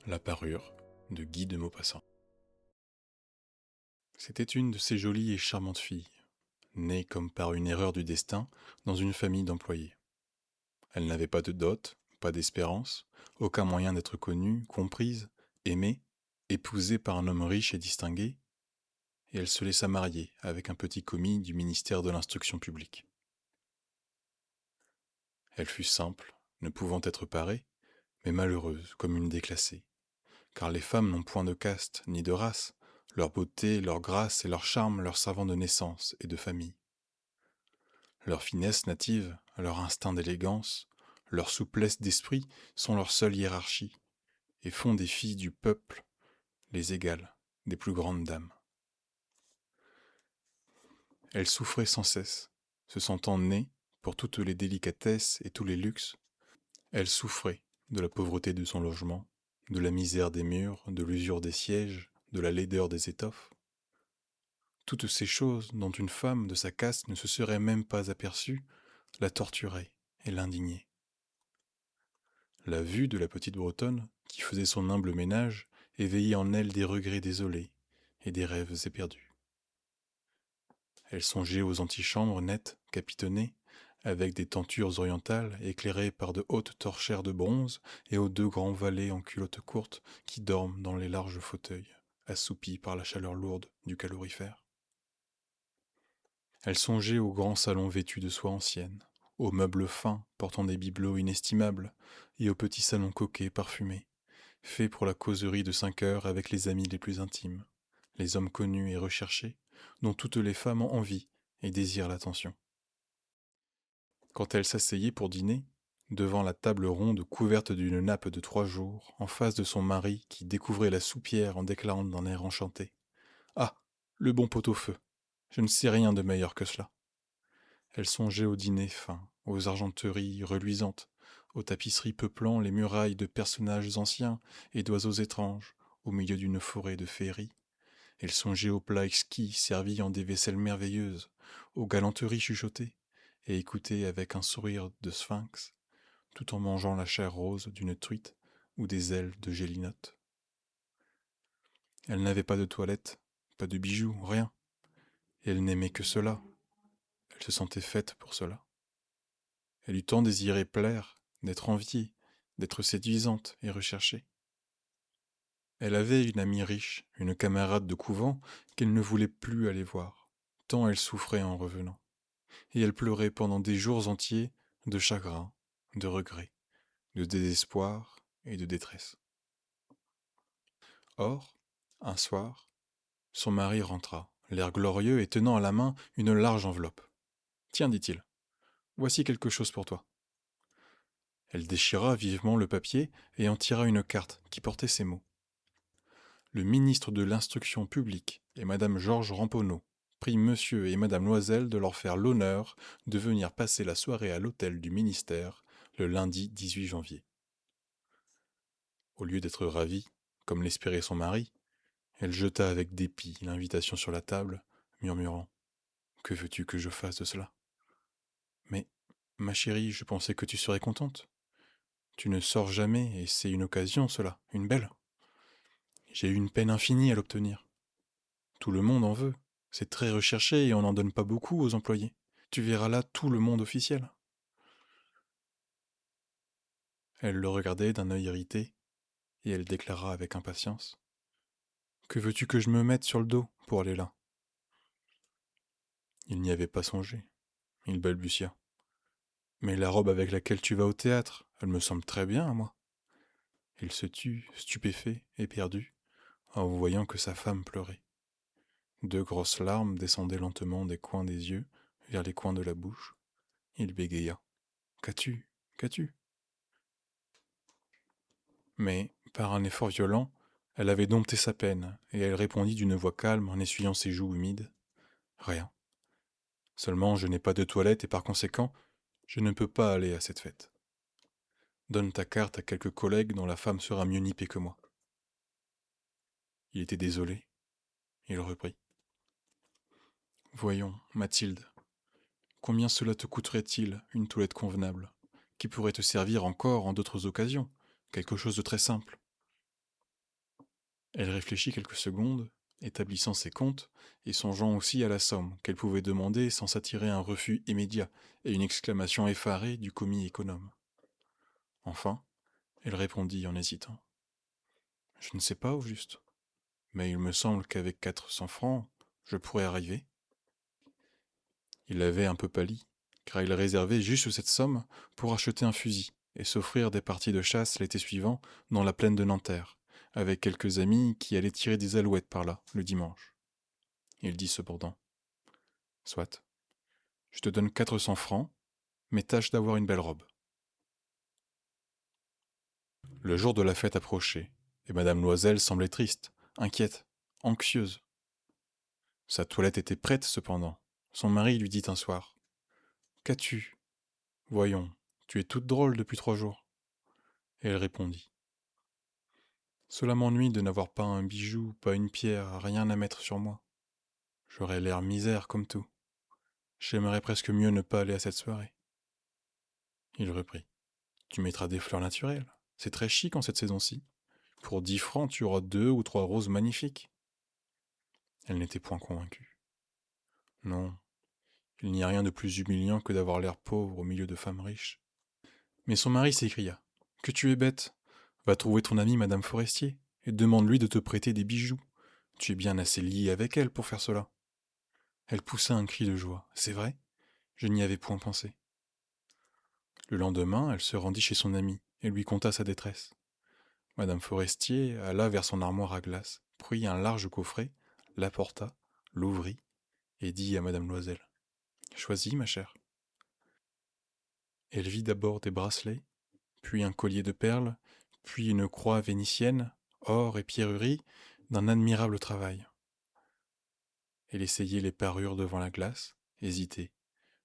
La parure de Guy de Maupassant. C'était une de ces jolies et charmantes filles, née comme par une erreur du destin dans une famille d'employés. Elle n'avait pas de dot, pas d'espérance, aucun moyen d'être connue, comprise, aimée, épousée par un homme riche et distingué, et elle se laissa marier avec un petit commis du ministère de l'Instruction publique. Elle fut simple, ne pouvant être parée, mais malheureuse comme une déclassée. Car les femmes n'ont point de caste ni de race, leur beauté, leur grâce et leur charme leur servant de naissance et de famille. Leur finesse native, leur instinct d'élégance, leur souplesse d'esprit sont leur seule hiérarchie, et font des filles du peuple les égales des plus grandes dames. Elles souffraient sans cesse, se sentant nées pour toutes les délicatesses et tous les luxes. Elles souffraient de la pauvreté de son logement, de la misère des murs, de l'usure des sièges, de la laideur des étoffes. Toutes ces choses dont une femme de sa caste ne se serait même pas aperçue, la torturaient et l'indignaient. La vue de la petite Bretonne, qui faisait son humble ménage, éveillait en elle des regrets désolés et des rêves éperdus. Elle songeait aux antichambres nettes, capitonnées, avec des tentures orientales éclairées par de hautes torchères de bronze et aux deux grands valets en culottes courtes qui dorment dans les larges fauteuils, assoupis par la chaleur lourde du calorifère. Elle songeait aux grands salons vêtus de soie ancienne, aux meubles fins portant des bibelots inestimables, et aux petits salons coquets parfumés, faits pour la causerie de 5 heures avec les amis les plus intimes, les hommes connus et recherchés, dont toutes les femmes ont envie et désirent l'attention. Quand elle s'asseyait pour dîner, devant la table ronde couverte d'une nappe de 3 jours, en face de son mari qui découvrait la soupière en déclarant d'un air enchanté. Ah, le bon pot-au-feu. Je ne sais rien de meilleur que cela. Elle songeait au dîner fin, aux argenteries reluisantes, aux tapisseries peuplant les murailles de personnages anciens et d'oiseaux étranges, au milieu d'une forêt de féerie. Elle songeait aux plats exquis servis en des vaisselles merveilleuses, aux galanteries chuchotées, et écoutait avec un sourire de sphinx, tout en mangeant la chair rose d'une truite ou des ailes de gélinotte. Elle n'avait pas de toilette, pas de bijoux, rien, et elle n'aimait que cela. Elle se sentait faite pour cela. Elle eût tant désiré plaire, d'être enviée, d'être séduisante et recherchée. Elle avait une amie riche, une camarade de couvent qu'elle ne voulait plus aller voir, tant elle souffrait en revenant. Et elle pleurait pendant des jours entiers de chagrin, de regret, de désespoir et de détresse. Or, un soir, son mari rentra, l'air glorieux et tenant à la main une large enveloppe. Tiens, dit-il, voici quelque chose pour toi. Elle déchira vivement le papier et en tira une carte qui portait ces mots. Le ministre de l'Instruction publique et madame Georges Ramponneau prie monsieur et madame Loisel de leur faire l'honneur de venir passer la soirée à l'hôtel du ministère le lundi 18 janvier. Au lieu d'être ravie, comme l'espérait son mari, elle jeta avec dépit l'invitation sur la table, murmurant « Que veux-tu que je fasse de cela ?»« Mais, ma chérie, je pensais que tu serais contente. Tu ne sors jamais et c'est une occasion, cela, une belle. J'ai eu une peine infinie à l'obtenir. Tout le monde en veut. C'est très recherché et on n'en donne pas beaucoup aux employés. Tu verras là tout le monde officiel. » Elle le regardait d'un œil irrité, et elle déclara avec impatience. Que veux-tu que je me mette sur le dos pour aller là ? Il n'y avait pas songé. Il balbutia. Mais la robe avec laquelle tu vas au théâtre, elle me semble très bien à moi. Il se tut, stupéfait, éperdu, en voyant que sa femme pleurait. 2 grosses larmes descendaient lentement des coins des yeux vers les coins de la bouche. Il bégaya. Qu'as-tu ? Qu'as-tu ? Mais, par un effort violent, elle avait dompté sa peine, et elle répondit d'une voix calme en essuyant ses joues humides. Rien. Seulement, je n'ai pas de toilette et par conséquent, je ne peux pas aller à cette fête. Donne ta carte à quelques collègues dont la femme sera mieux nippée que moi. Il était désolé. Il reprit. Voyons, Mathilde, combien cela te coûterait-il, une toilette convenable, qui pourrait te servir encore en d'autres occasions, quelque chose de très simple. Elle réfléchit quelques secondes, établissant ses comptes, et songeant aussi à la somme qu'elle pouvait demander sans s'attirer un refus immédiat et une exclamation effarée du commis économe. Enfin, elle répondit en hésitant. Je ne sais pas au juste, mais il me semble qu'avec 400 francs, je pourrais arriver. Il avait un peu pâli, car il réservait juste cette somme pour acheter un fusil et s'offrir des parties de chasse l'été suivant dans la plaine de Nanterre, avec quelques amis qui allaient tirer des alouettes par là, le dimanche. Il dit cependant, soit, je te donne 400 francs, mais tâche d'avoir une belle robe. Le jour de la fête approchait, et madame Loisel semblait triste, inquiète, anxieuse. Sa toilette était prête cependant. Son mari lui dit un soir, qu'as-tu? Voyons, tu es toute drôle depuis 3 jours. Et elle répondit, cela m'ennuie de n'avoir pas un bijou, pas une pierre, rien à mettre sur moi. J'aurais l'air misère comme tout. J'aimerais presque mieux ne pas aller à cette soirée. Il reprit, tu mettras des fleurs naturelles. C'est très chic en cette saison-ci. Pour 10 francs, tu auras 2 ou 3 roses magnifiques. Elle n'était point convaincue. Non, il n'y a rien de plus humiliant que d'avoir l'air pauvre au milieu de femmes riches. Mais son mari s'écria, que tu es bête. Va trouver ton amie Madame Forestier et demande-lui de te prêter des bijoux. Tu es bien assez lié avec elle pour faire cela. Elle poussa un cri de joie. C'est vrai? Je n'y avais point pensé. Le lendemain, elle se rendit chez son amie et lui conta sa détresse. Madame Forestier alla vers son armoire à glace, prit un large coffret, l'apporta, l'ouvrit et dit à Madame Loisel. Choisis, ma chère. Elle vit d'abord des bracelets, puis un collier de perles, puis une croix vénitienne, or et pierreries, d'un admirable travail. Elle essayait les parures devant la glace, hésitait,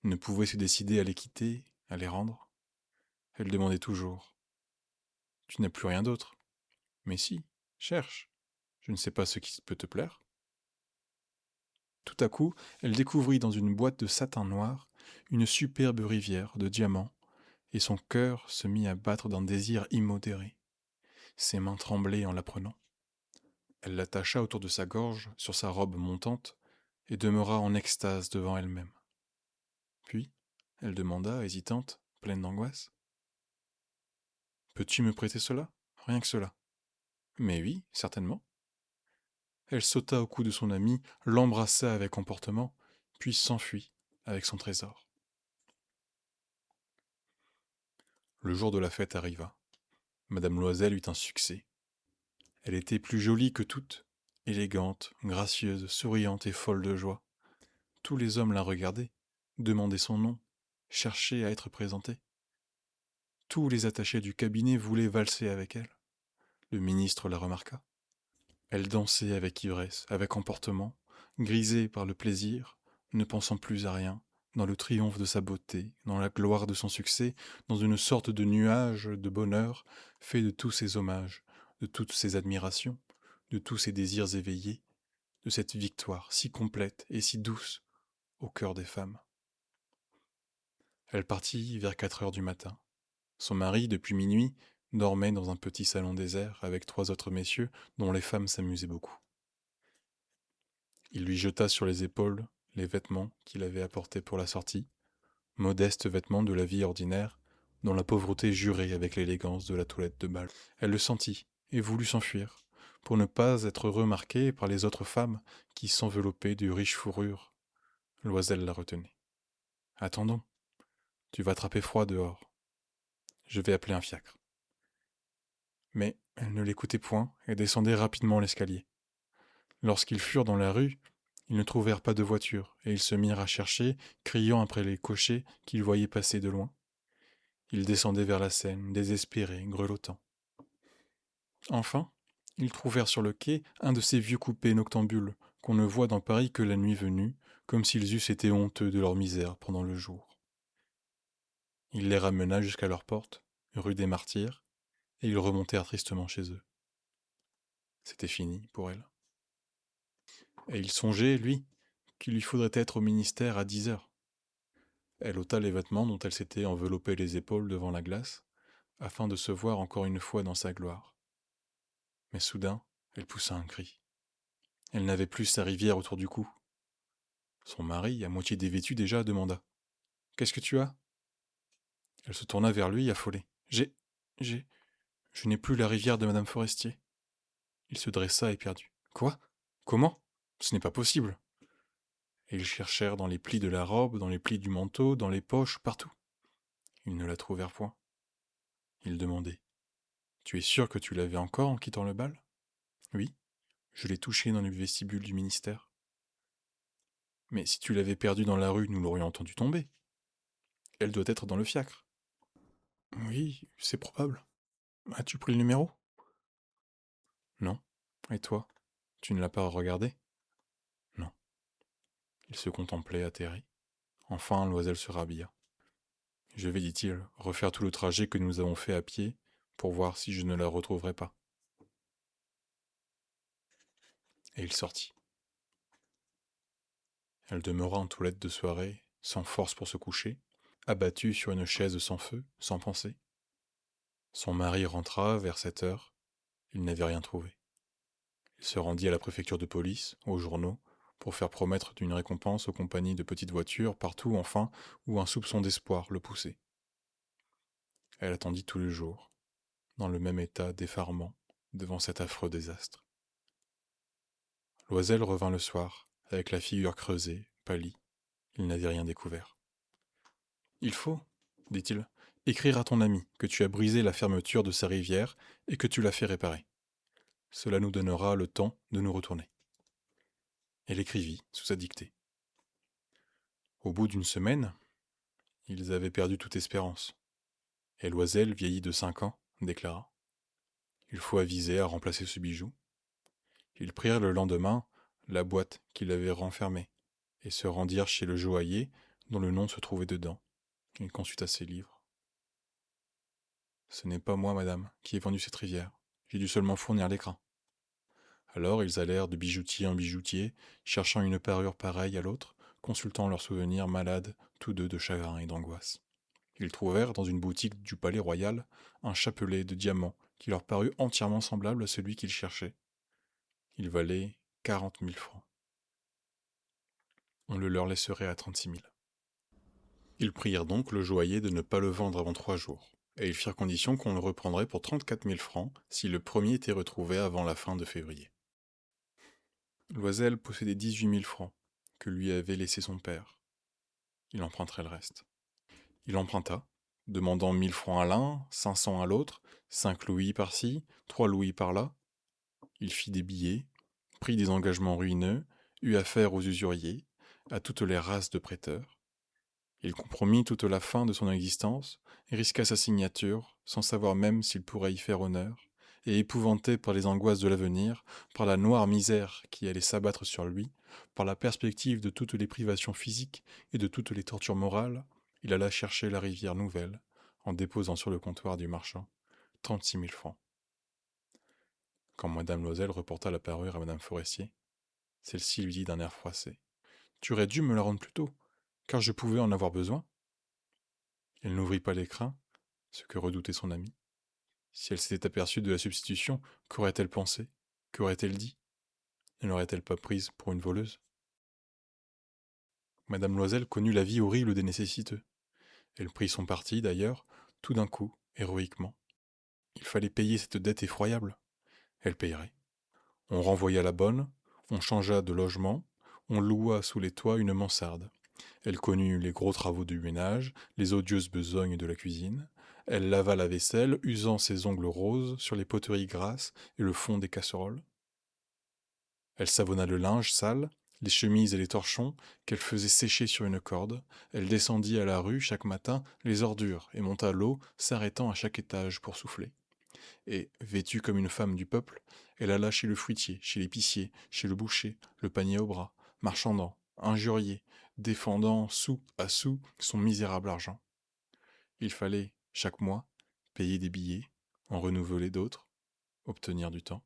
ne pouvait se décider à les quitter, à les rendre. Elle demandait toujours. Tu n'as plus rien d'autre? Mais si, cherche. Je ne sais pas ce qui peut te plaire. Tout à coup, elle découvrit dans une boîte de satin noir une superbe rivière de diamants, et son cœur se mit à battre d'un désir immodéré. Ses mains tremblaient en la prenant. Elle l'attacha autour de sa gorge, sur sa robe montante, et demeura en extase devant elle-même. Puis, elle demanda, hésitante, pleine d'angoisse. Peux-tu me prêter cela? Rien que cela. Mais oui, certainement. Elle sauta au cou de son ami, l'embrassa avec emportement, puis s'enfuit avec son trésor. Le jour de la fête arriva. Madame Loisel eut un succès. Elle était plus jolie que toutes, élégante, gracieuse, souriante et folle de joie. Tous les hommes la regardaient, demandaient son nom, cherchaient à être présentés. Tous les attachés du cabinet voulaient valser avec elle. Le ministre la remarqua. Elle dansait avec ivresse, avec emportement, grisée par le plaisir, ne pensant plus à rien, dans le triomphe de sa beauté, dans la gloire de son succès, dans une sorte de nuage de bonheur fait de tous ses hommages, de toutes ses admirations, de tous ses désirs éveillés, de cette victoire si complète et si douce au cœur des femmes. Elle partit vers 4 heures du matin. Son mari, depuis minuit, dormait dans un petit salon désert avec 3 autres messieurs dont les femmes s'amusaient beaucoup. Il lui jeta sur les épaules les vêtements qu'il avait apportés pour la sortie, modestes vêtements de la vie ordinaire, dont la pauvreté jurait avec l'élégance de la toilette de bal. Elle le sentit et voulut s'enfuir, pour ne pas être remarquée par les autres femmes qui s'enveloppaient de riches fourrures. Loisel la retenait. Attendons, tu vas attraper froid dehors. Je vais appeler un fiacre. Mais elle ne l'écoutait point et descendait rapidement l'escalier. Lorsqu'ils furent dans la rue, ils ne trouvèrent pas de voiture, et ils se mirent à chercher, criant après les cochers qu'ils voyaient passer de loin. Ils descendaient vers la Seine, désespérés, grelottants. Enfin, ils trouvèrent sur le quai un de ces vieux coupés noctambules qu'on ne voit dans Paris que la nuit venue, comme s'ils eussent été honteux de leur misère pendant le jour. Il les ramena jusqu'à leur porte, rue des Martyrs, et ils remontèrent tristement chez eux. C'était fini pour elle. Et il songeait, lui, qu'il lui faudrait être au ministère à 10 heures. Elle ôta les vêtements dont elle s'était enveloppée les épaules devant la glace, afin de se voir encore une fois dans sa gloire. Mais soudain, Elle poussa un cri. Elle n'avait plus sa rivière autour du cou. Son mari, à moitié dévêtu déjà, demanda. Qu'est-ce que tu as? Elle se tourna vers lui, affolée. J'ai. Je n'ai plus la rivière de Madame Forestier. Il se dressa éperdu. Quoi? Comment? Ce n'est pas possible. Et ils cherchèrent dans les plis de la robe, dans les plis du manteau, dans les poches, partout. Ils ne la trouvèrent point. Il demandait. Tu es sûr que tu l'avais encore en quittant le bal? Oui, je l'ai touchée dans le vestibule du ministère. Mais si tu l'avais perdue dans la rue, nous l'aurions entendue tomber. Elle doit être dans le fiacre. Oui, c'est probable. As-tu pris le numéro? Non. Et toi? Tu ne l'as pas regardé? Non. Il se contemplait atterré. Enfin, Loisel se rhabilla. Je vais, dit-il, refaire tout le trajet que nous avons fait à pied pour voir si je ne la retrouverai pas. Et il sortit. Elle demeura en toilette de soirée, sans force pour se coucher, abattue sur une chaise sans feu, sans pensée. Son mari rentra vers 7 heures. Il n'avait rien trouvé. Il se rendit à la préfecture de police, aux journaux, pour faire promettre une récompense aux compagnies de petites voitures, partout enfin où un soupçon d'espoir le poussait. Elle attendit tout le jour, dans le même état d'effarement, devant cet affreux désastre. Loisel revint le soir, avec la figure creusée, pâlie. Il n'avait rien découvert. Il faut, dit-il, écrire à ton ami que tu as brisé la fermeture de sa rivière et que tu l'as fait réparer. Cela nous donnera le temps de nous retourner. Elle écrivit sous sa dictée. Au bout d'une semaine, ils avaient perdu toute espérance. Et Loisel, vieilli de 5 ans, déclara. Il faut aviser à remplacer ce bijou. Ils prirent le lendemain la boîte qu'il avait renfermée et se rendirent chez le joaillier dont le nom se trouvait dedans. Il consulta ses livres. Ce n'est pas moi, madame, qui ai vendu cette rivière. J'ai dû seulement fournir l'écrin. Alors ils allèrent de bijoutier en bijoutier, cherchant une parure pareille à l'autre, consultant leurs souvenirs malades, tous deux de chagrin et d'angoisse. Ils trouvèrent dans une boutique du Palais Royal un chapelet de diamants qui leur parut entièrement semblable à celui qu'ils cherchaient. Il valait 40 000 francs. On le leur laisserait à 36 000. Ils prièrent donc le joaillier de ne pas le vendre avant 3 jours, et ils firent condition qu'on le reprendrait pour 34 000 francs si le premier était retrouvé avant la fin de février. Loisel possédait 18 000 francs, que lui avait laissé son père. Il emprunterait le reste. Il emprunta, demandant 1 000 francs à l'un, 500 à l'autre, 5 louis par-ci, 3 louis par-là. Il fit des billets, prit des engagements ruineux, eut affaire aux usuriers, à toutes les races de prêteurs. Il compromit toute la fin de son existence, et risqua sa signature, sans savoir même s'il pourrait y faire honneur, et épouvanté par les angoisses de l'avenir, par la noire misère qui allait s'abattre sur lui, par la perspective de toutes les privations physiques et de toutes les tortures morales, il alla chercher la rivière nouvelle, en déposant sur le comptoir du marchand 36 000 francs. Quand Madame Loisel reporta la parure à Madame Forestier, celle-ci lui dit d'un air froissé. Tu aurais dû me la rendre plus tôt, car je pouvais en avoir besoin. Elle n'ouvrit pas l'écrin, ce que redoutait son ami. Si elle s'était aperçue de la substitution, qu'aurait-elle pensé? Qu'aurait-elle dit? Ne l'aurait-elle pas prise pour une voleuse? Madame Loisel connut la vie horrible des nécessiteux. Elle prit son parti, d'ailleurs, tout d'un coup, héroïquement. Il fallait payer cette dette effroyable. Elle payerait. On renvoya la bonne, on changea de logement, on loua sous les toits une mansarde. Elle connut les gros travaux du ménage, les odieuses besognes de la cuisine. Elle lava la vaisselle, usant ses ongles roses sur les poteries grasses et le fond des casseroles. Elle savonna le linge sale, les chemises et les torchons qu'elle faisait sécher sur une corde. Elle descendit à la rue chaque matin les ordures et monta l'eau, s'arrêtant à chaque étage pour souffler. Et, vêtue comme une femme du peuple, elle alla chez le fruitier, chez l'épicier, chez le boucher, le panier au bras, marchandant, injurié, défendant sou à sou son misérable argent. Il fallait, chaque mois, payer des billets, en renouveler d'autres, obtenir du temps.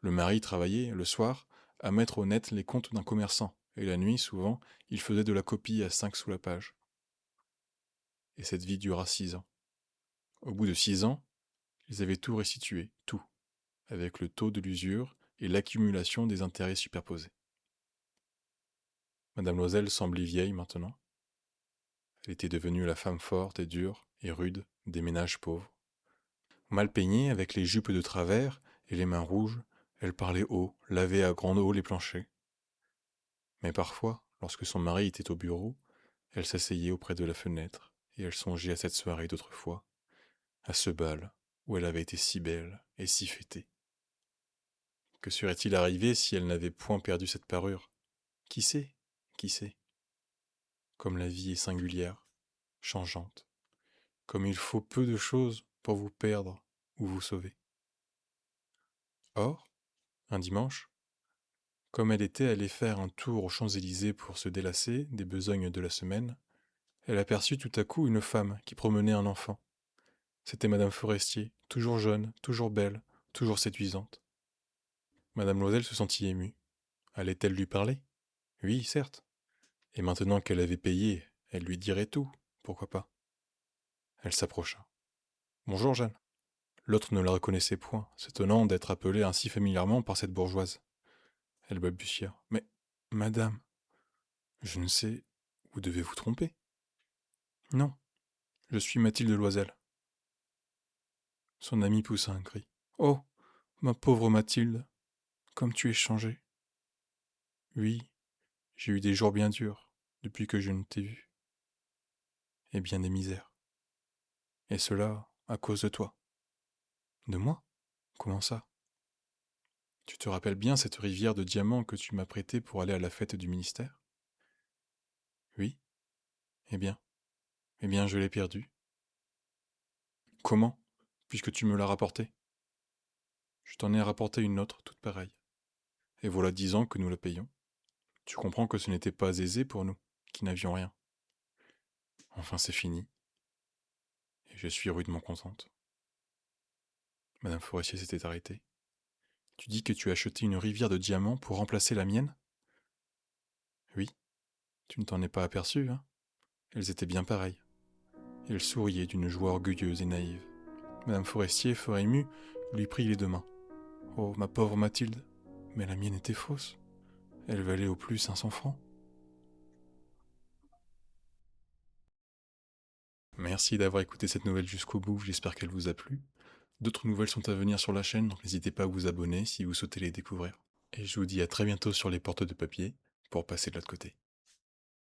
Le mari travaillait, le soir, à mettre au net les comptes d'un commerçant, et la nuit, souvent, il faisait de la copie à 5 sous la page. Et cette vie dura 6 ans. Au bout de 6 ans, ils avaient tout restitué, tout. avec le taux de l'usure et l'accumulation des intérêts superposés. Madame Loisel semblait vieille maintenant. Elle était devenue la femme forte et dure et rude des ménages pauvres. Mal peignée, avec les jupes de travers et les mains rouges, elle parlait haut, lavait à grande eau les planchers. Mais parfois, lorsque son mari était au bureau, elle s'asseyait auprès de la fenêtre et elle songeait à cette soirée d'autrefois, à ce bal où elle avait été si belle et si fêtée. Que serait-il arrivé si elle n'avait point perdu cette parure? Qui sait? Qui sait? Comme la vie est singulière, changeante, comme il faut peu de choses pour vous perdre ou vous sauver. Or, un dimanche, comme elle était allée faire un tour aux Champs-Élysées pour se délasser des besognes de la semaine, elle aperçut tout à coup une femme qui promenait un enfant. C'était Madame Forestier, toujours jeune, toujours belle, toujours séduisante. Madame Loisel se sentit émue. Allait-elle lui parler? Oui, certes. Et maintenant qu'elle avait payé, elle lui dirait tout. Pourquoi pas? Elle s'approcha. Bonjour, Jeanne. L'autre ne la reconnaissait point, s'étonnant d'être appelée ainsi familièrement par cette bourgeoise. Elle balbutia. Mais, madame, je ne sais, vous devez vous tromper. Non, je suis Mathilde Loisel. Son amie poussa un cri. Oh, ma pauvre Mathilde, comme tu es changée. Oui, j'ai eu des jours bien durs depuis que je ne t'ai vue, et bien des misères. Et cela à cause de toi. De moi? Comment ça? Tu te rappelles bien cette rivière de diamants que tu m'as prêtée pour aller à la fête du ministère? Oui. Eh bien, je l'ai perdue. Comment? Puisque tu me l'as rapportée. Je t'en ai rapporté une autre, toute pareille. Et voilà 10 ans que nous la payons. Tu comprends que ce n'était pas aisé pour nous, qui n'avions rien. Enfin, c'est fini, et je suis rudement contente. Madame Forestier s'était arrêtée. Tu dis que tu as acheté une rivière de diamants pour remplacer la mienne? Oui, tu ne t'en es pas aperçu, hein? Elles étaient bien pareilles. Et elle souriait d'une joie orgueilleuse et naïve. Madame Forestier, fort émue, lui prit les 2 mains. Oh, ma pauvre Mathilde, mais la mienne était fausse. Elle valait au plus 500 francs. Merci d'avoir écouté cette nouvelle jusqu'au bout, j'espère qu'elle vous a plu. D'autres nouvelles sont à venir sur la chaîne, donc n'hésitez pas à vous abonner si vous souhaitez les découvrir. Et je vous dis à très bientôt sur les portes de papier pour passer de l'autre côté.